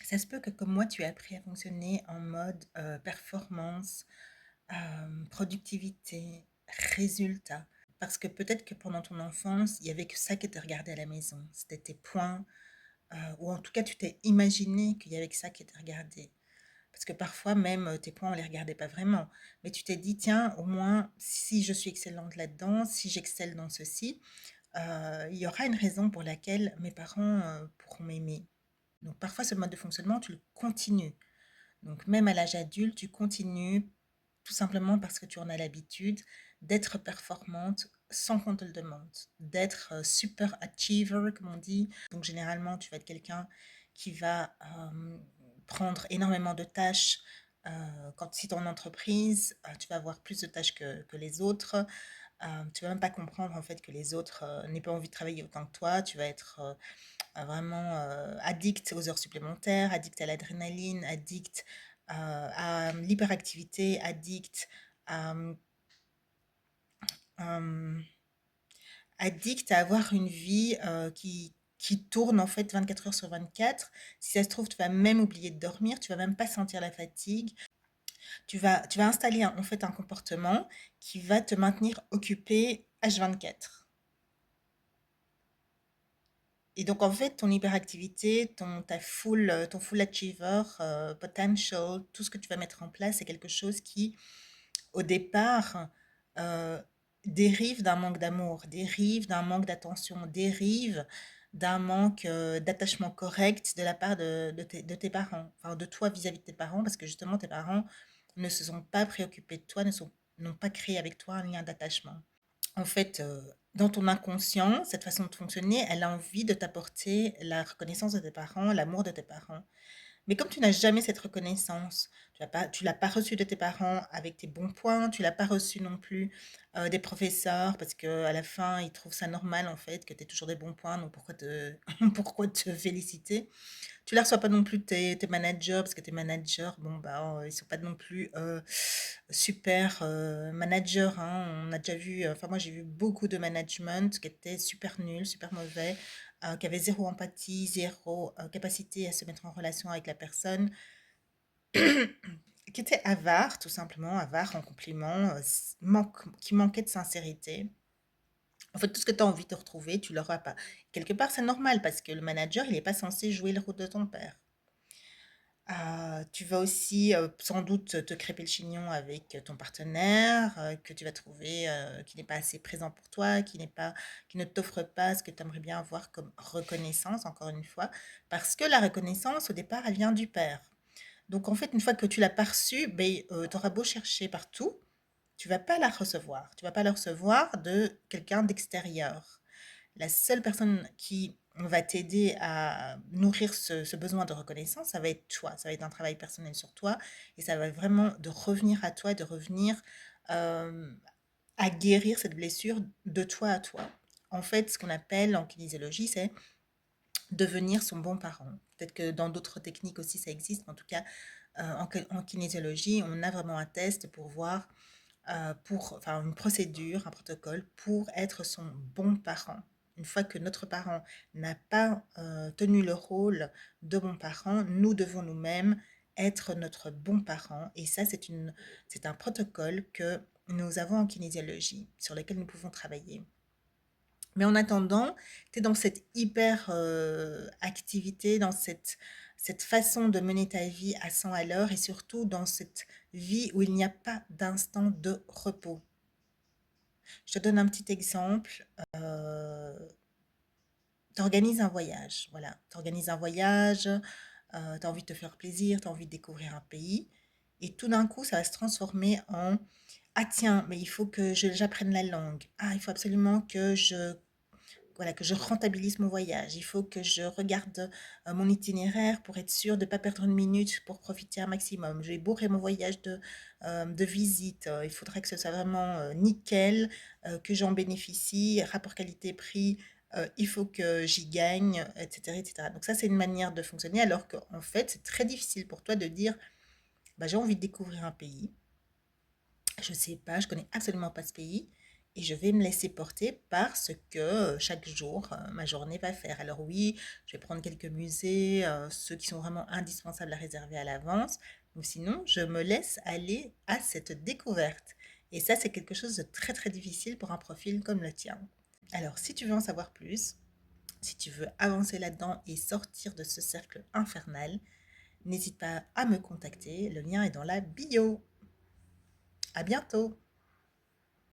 Ça se peut que comme moi, tu aies appris à fonctionner en mode performance, productivité, résultat. Parce que peut-être que pendant ton enfance, il y avait que ça qui était regardé à la maison. C'était tes points, ou en tout cas, tu t'es imaginé qu'il y avait que ça qui était regardé. Parce que parfois, même tes points, on les regardait pas vraiment. Mais tu t'es dit, tiens, au moins, si je suis excellente là-dedans, si j'excelle dans ceci, il y aura une raison pour laquelle mes parents pourront m'aimer. Donc parfois, ce mode de fonctionnement, tu le continues. Donc même à l'âge adulte, tu continues tout simplement parce que tu en as l'habitude d'être performante sans qu'on te le demande, d'être super achiever, comme on dit. Donc généralement, tu vas être quelqu'un qui va prendre énormément de tâches. Quand si ton entreprise, tu vas avoir plus de tâches que les autres. Tu vas même pas comprendre en fait que les autres n'aient pas envie de travailler autant que toi. Tu vas être vraiment addict aux heures supplémentaires, addict à l'adrénaline, addict à l'hyperactivité, addict à, euh, addict à avoir une vie qui tourne en fait 24 heures sur 24. Si ça se trouve, tu vas même oublier de dormir, tu vas même pas sentir la fatigue. Tu vas installer en fait un comportement qui va te maintenir occupé H24. Et donc, en fait, ton hyperactivité, ton full achiever, potential, tout ce que tu vas mettre en place, c'est quelque chose qui, au départ, euh, dérive d'un manque d'amour, dérive d'un manque d'attention, dérive d'un manque d'attachement correct de la part de tes parents, enfin de toi vis-à-vis de tes parents, parce que justement, tes parents ne se sont pas préoccupés de toi, n'ont pas créé avec toi un lien d'attachement. En fait, dans ton inconscient, cette façon de fonctionner, elle a envie de t'apporter la reconnaissance de tes parents, l'amour de tes parents. Mais comme tu n'as jamais cette reconnaissance, tu l'as pas reçue de tes parents avec tes bons points, tu l'as pas reçue non plus des professeurs, parce que à la fin, ils trouvent ça normal en fait que tu aies toujours des bons points, donc pourquoi te féliciter? Tu la reçois pas non plus de tes managers, parce que tes managers, bon, bah, ils sont pas non plus super managers, hein. On a déjà vu, enfin, moi, j'ai vu beaucoup de management qui étaient super nuls, super mauvais, qui avaient zéro empathie, zéro capacité à se mettre en relation avec la personne, qui étaient avares, tout simplement, avares en compliments, qui manquaient de sincérité. En fait, tout ce que tu as envie de retrouver, tu l'auras pas. Quelque part, c'est normal parce que le manager, il n'est pas censé jouer le rôle de ton père. Tu vas aussi sans doute te crêper le chignon avec ton partenaire que tu vas trouver qui n'est pas assez présent pour toi, qui ne t'offre pas ce que tu aimerais bien avoir comme reconnaissance, encore une fois, parce que la reconnaissance, au départ, elle vient du père. Donc, en fait, une fois que tu l'as pas reçue, ben, tu auras beau chercher partout, tu vas pas la recevoir. Tu vas pas la recevoir de quelqu'un d'extérieur. La seule personne qui va t'aider à nourrir ce besoin de reconnaissance, ça va être toi. Ça va être un travail personnel sur toi et ça va vraiment de revenir à toi, de revenir euh, à guérir cette blessure de toi à toi. En fait, ce qu'on appelle en kinésiologie, c'est devenir son bon parent. Peut-être que dans d'autres techniques aussi ça existe, mais en tout cas, en kinésiologie, on a vraiment un test pour voir, enfin une procédure, un protocole pour être son bon parent. Une fois que notre parent n'a pas tenu le rôle de bon parent, nous devons nous-mêmes être notre bon parent. Et ça, c'est un protocole que nous avons en kinésiologie, sur lequel nous pouvons travailler. Mais en attendant, tu es dans cette hyper activité, dans cette façon de mener ta vie à 100 à l'heure et surtout dans cette vie où il n'y a pas d'instant de repos. Je te donne un petit exemple. Tu organises un voyage, voilà. Tu organises un voyage, tu as envie de te faire plaisir, tu as envie de découvrir un pays. Et tout d'un coup, ça va se transformer en ah tiens, mais il faut que j'apprenne la langue. Ah, il faut absolument que je rentabilise mon voyage. Il faut que je regarde mon itinéraire pour être sûre de ne pas perdre une minute pour profiter un maximum. J'ai bourré mon voyage de visite. Il faudrait que ce soit vraiment nickel, que j'en bénéficie, rapport qualité-prix. Il faut que j'y gagne, etc., etc. Donc ça, c'est une manière de fonctionner, alors qu'en fait, c'est très difficile pour toi de dire, bah, j'ai envie de découvrir un pays. Je sais pas, je connais absolument pas ce pays. et je vais me laisser porter par ce que chaque jour, ma journée va faire. Alors oui, je vais prendre quelques musées, ceux qui sont vraiment indispensables à réserver à l'avance, ou sinon, je me laisse aller à cette découverte. Et ça, c'est quelque chose de très très difficile pour un profil comme le tien. Alors, si tu veux en savoir plus, si tu veux avancer là-dedans et sortir de ce cercle infernal, n'hésite pas à me contacter. Le lien est dans la bio. À bientôt!